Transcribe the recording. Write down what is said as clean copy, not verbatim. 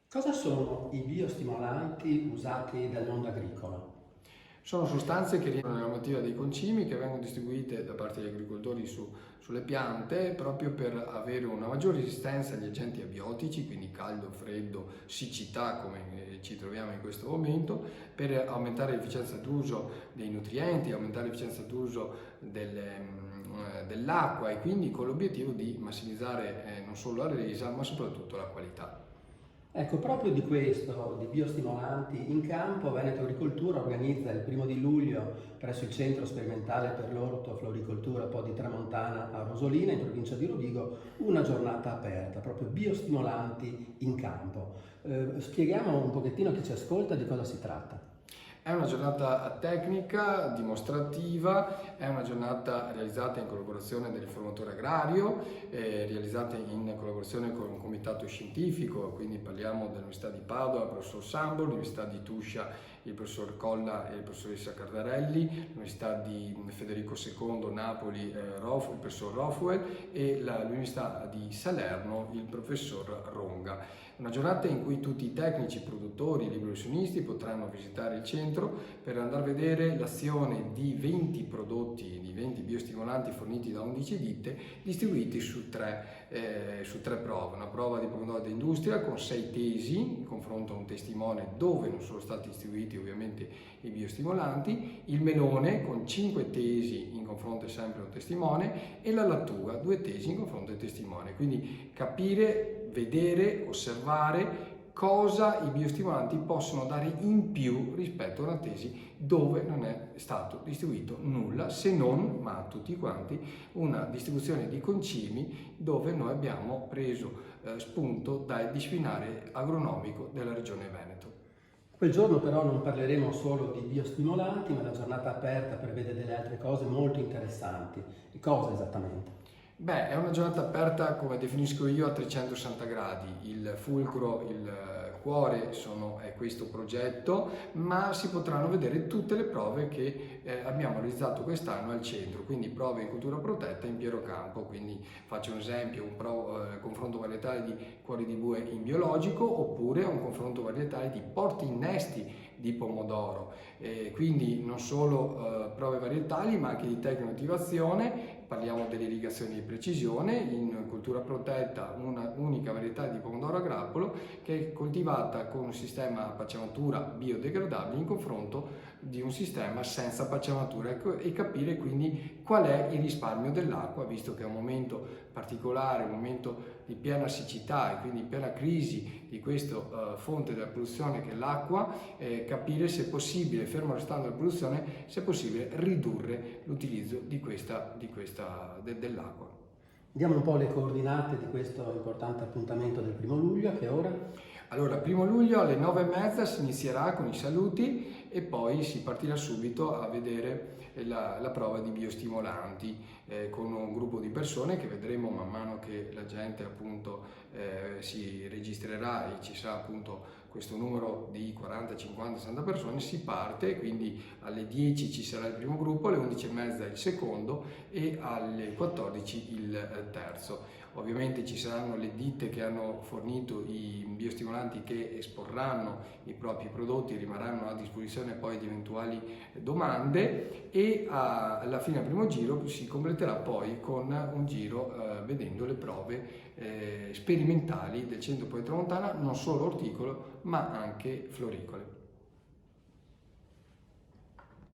Cosa sono i biostimolanti usati dal mondo agricolo? Sono sostanze che rientrano nella normativa dei concimi che vengono distribuite da parte degli agricoltori sulle piante proprio per avere una maggiore resistenza agli agenti abiotici, quindi caldo, freddo, siccità come ci troviamo in questo momento, per aumentare l'efficienza d'uso dei nutrienti, aumentare l'efficienza d'uso dell'acqua e quindi con l'obiettivo di massimizzare non solo la resa ma soprattutto la qualità. Ecco, proprio di questo, di biostimolanti in campo, Veneto Agricoltura organizza il 1° luglio presso il Centro Sperimentale per l'Orto Floricoltura Po di Tramontana a Rosolina, in provincia di Rovigo, una giornata aperta, proprio biostimolanti in campo. Spieghiamo un pochettino a chi ci ascolta di cosa si tratta. È una giornata tecnica, dimostrativa, è una giornata realizzata in collaborazione del riformatore agrario, realizzata in collaborazione con un comitato scientifico, quindi parliamo dell'Università di Padova, il professor Sambo, l'Università di Tuscia, il professor Colla e la professoressa Cardarelli, l'Università di Federico II, Napoli, il professor Rofuel e l'Università di Salerno, il professor Ronga. Una giornata in cui tutti i tecnici, produttori, liberi professionisti potranno visitare il centro per andare a vedere l'azione di 20 prodotti, di 20 biostimolanti forniti da 11 ditte, distribuiti su tre prove. Una prova di pomodoro d'industria con 6 tesi, in confronto a un testimone dove non sono stati distribuiti ovviamente i biostimolanti, il melone con 5 tesi in confronto sempre a un testimone e la lattuga, 2 tesi in confronto al testimone. Quindi capire, vedere, osservare cosa i biostimolanti possono dare in più rispetto a una tesi dove non è stato distribuito nulla, se non, ma a tutti quanti, una distribuzione di concimi dove noi abbiamo preso spunto dal disciplinare agronomico della regione Veneto. Quel giorno però non parleremo solo di biostimolanti, ma la giornata aperta prevede delle altre cose molto interessanti. E cosa esattamente? Beh, è una giornata aperta, come definisco io, a 360 gradi. Il fulcro, il cuore è questo progetto, ma si potranno vedere tutte le prove che abbiamo realizzato quest'anno al centro, quindi prove in cultura protetta in Piero Campo. Quindi faccio un esempio, confronto varietale di cuori di bue in biologico oppure un confronto varietale di porti innesti di pomodoro. Quindi non solo prove varietali ma anche di tecno-attivazione. Parliamo dell'irrigazione di precisione in cultura protetta, una unica varietà di pomodoro a grappolo che è coltivata con un sistema a pacciamatura biodegradabile in confronto di un sistema senza pacciamatura e capire quindi qual è il risparmio dell'acqua, visto che è un momento particolare, un momento di piena siccità e quindi piena crisi di questa fonte della produzione che è l'acqua, capire se è possibile, fermo restando la produzione, se è possibile ridurre l'utilizzo dell'acqua. Diamo un po' le coordinate di questo importante appuntamento del 1° luglio, a che ora? Allora, 1° luglio alle 9:30 si inizierà con i saluti e poi si partirà subito a vedere la prova di biostimolanti con un gruppo di persone che vedremo man mano che la gente appunto si registrerà e ci sarà appunto questo numero di 40, 50, 60 persone, si parte, quindi alle 10 ci sarà il primo gruppo, alle 11:30 il secondo e alle 14 il terzo. Ovviamente ci saranno le ditte che hanno fornito i biostimolanti che esporranno i propri prodotti e rimarranno a disposizione poi di eventuali domande e alla fine del primo giro si completerà poi con un giro vedendo le prove sperimentali del centro poi Tramontana, non solo orticolo ma anche floricole.